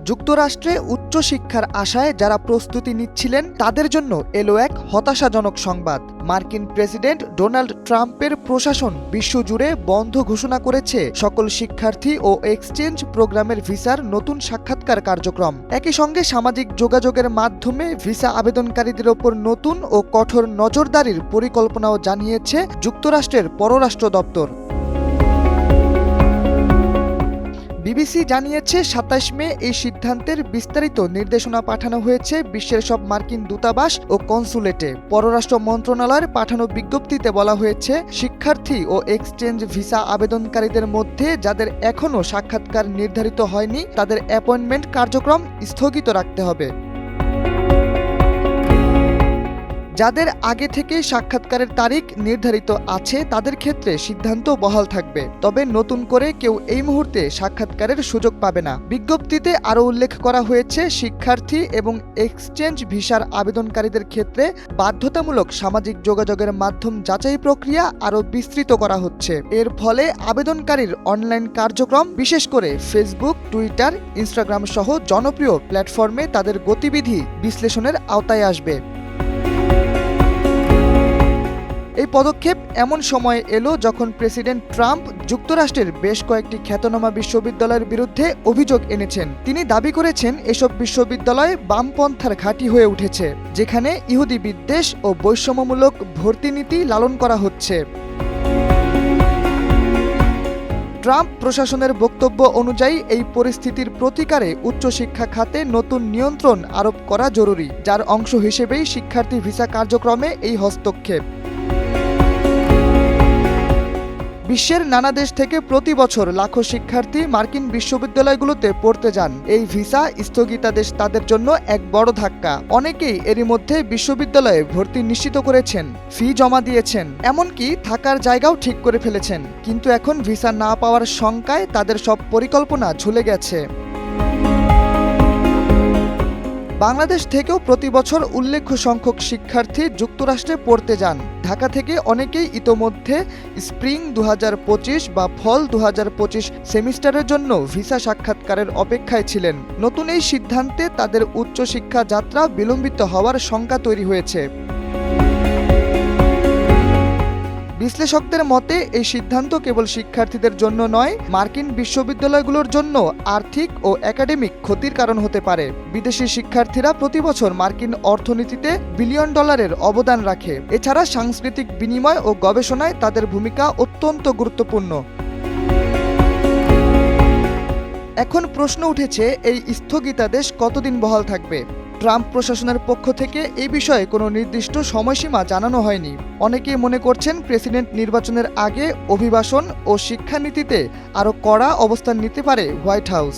যুক্তরাষ্ট্রে উচ্চশিক্ষার আশায় যারা প্রস্তুতি নিচ্ছিলেন তাদের জন্য এলো এক হতাশাজনক সংবাদ। মার্কিন প্রেসিডেন্ট ডোনাল্ড ট্রাম্পের প্রশাসন বিশ্বজুড়ে বন্ধ ঘোষণা করেছে সকল শিক্ষার্থী ও এক্সচেঞ্জ প্রোগ্রামের ভিসার নতুন সাক্ষাৎকার কার্যক্রম। একই সঙ্গে সামাজিক যোগাযোগের মাধ্যমে ভিসা আবেদনকারীদের ওপর নতুন ও কঠোর নজরদারির পরিকল্পনাও জানিয়েছে যুক্তরাষ্ট্রের পররাষ্ট্র দপ্তর। বিবিসি জানিয়েছে ২৭ মে এই সিদ্ধান্তের বিস্তারিত নির্দেশনা পাঠানো হয়েছে বিশ্বের সব মার্কিন দূতাবাস ও কনসুলেটে। পররাষ্ট্র মন্ত্রণালয়ের পাঠানো বিজ্ঞপ্তিতে বলা হয়েছে, শিক্ষার্থী ও এক্সচেঞ্জ ভিসা আবেদনকারীদের মধ্যে যাদের এখনও সাক্ষাৎকার নির্ধারিত হয়নি তাদের অ্যাপয়েন্টমেন্ট কার্যক্রম স্থগিত রাখতে হবে। যাদের আগে থেকে সাক্ষাৎকারের তারিখ নির্ধারিত আছে তাদের ক্ষেত্রে সিদ্ধান্ত বহাল থাকবে, তবে নতুন করে কেউ এই মুহূর্তে সাক্ষাৎকারের সুযোগ পাবে না। বিজ্ঞপ্তিতে আরও উল্লেখ করা হয়েছে, শিক্ষার্থী এবং এক্সচেঞ্জ ভিসার আবেদনকারীদের ক্ষেত্রে বাধ্যতামূলক সামাজিক যোগাযোগের মাধ্যম যাচাই প্রক্রিয়া আরও বিস্তৃত করা হচ্ছে। এর ফলে আবেদনকারীর অনলাইন কার্যক্রম, বিশেষ করে ফেসবুক, টুইটার, ইনস্টাগ্রাম সহ জনপ্রিয় প্ল্যাটফর্মে তাদের গতিবিধি বিশ্লেষণের আওতায় আসবে। এই পদক্ষেপ এমন সময়ে এলো যখন প্রেসিডেন্ট ট্রাম্প যুক্তরাষ্ট্রের বেশ কয়েকটি খ্যাতনামা বিশ্ববিদ্যালয়ের বিরুদ্ধে অভিযোগ এনেছেন। তিনি দাবি করেছেন এসব বিশ্ববিদ্যালয় বামপন্থার ঘাঁটি হয়ে উঠেছে, যেখানে ইহুদি বিদ্বেষ ও বৈষম্যমূলক ভর্তি নীতি লালন করা হচ্ছে। ট্রাম্প প্রশাসনের বক্তব্য অনুযায়ী এই পরিস্থিতির প্রতিকারে উচ্চশিক্ষা খাতে নতুন নিয়ন্ত্রণ আরোপ করা জরুরি, যার অংশ হিসেবেই শিক্ষার্থী ভিসা কার্যক্রমে এই হস্তক্ষেপ। বিশ্বের নানা দেশ থেকে প্রতি বছর লাখো শিক্ষার্থী মার্কিন বিশ্ববিদ্যালয়গুলোতে পড়তে যান। এই ভিসা স্থগিতাদেশ তাদের জন্য এক বড় ধাক্কা। অনেকেই এরই মধ্যে বিশ্ববিদ্যালয়ে ভর্তি নিশ্চিত করেছেন, ফি জমা দিয়েছেন, এমনকি থাকার জায়গাও ঠিক করে ফেলেছেন, কিন্তু এখন ভিসা না পাওয়ার শঙ্কায় তাদের সব পরিকল্পনা ঝুলে গেছে। বাংলাদেশ থেকেও প্রতি বছর উল্লেখ্য সংখ্যক শিক্ষার্থী যুক্তরাষ্ট্রে পড়তে যান। ঢাকা থেকে অনেকেই ইতোমধ্যে স্প্রিং ২০২৫ বা ফল ২০২৫ সেমিস্টারের জন্য ভিসা সাক্ষাৎকারের অপেক্ষায় ছিলেন। নতুন এই সিদ্ধান্তে তাদের উচ্চশিক্ষা যাত্রা বিলম্বিত হওয়ার শঙ্কা তৈরি হয়েছে। বিশ্লেষকদের মতে এই সিদ্ধান্ত কেবল শিক্ষার্থীদের জন্য নয়, মার্কিন বিশ্ববিদ্যালয়গুলোর জন্য আর্থিক ও একাডেমিক ক্ষতির কারণ হতে পারে। বিদেশি শিক্ষার্থীরা প্রতি বছর মার্কিন অর্থনীতিতে বিলিয়ন ডলারের অবদান রাখে। এছাড়া সাংস্কৃতিক বিনিময় ও গবেষণায় তাদের ভূমিকা অত্যন্ত গুরুত্বপূর্ণ। এখন প্রশ্ন উঠেছে, এই স্থগিতাদেশ কতদিন বহাল থাকবে? ট্রাম্প প্রশাসনের পক্ষ থেকে এই বিষয়ে কোনো নির্দিষ্ট সময়সীমা জানানো হয়নি। অনেকেই মনে করছেন প্রেসিডেন্ট নির্বাচনের আগে অভিবাসন ও শিক্ষানীতিতে আরও কড়া অবস্থান নিতে পারে হোয়াইট হাউস।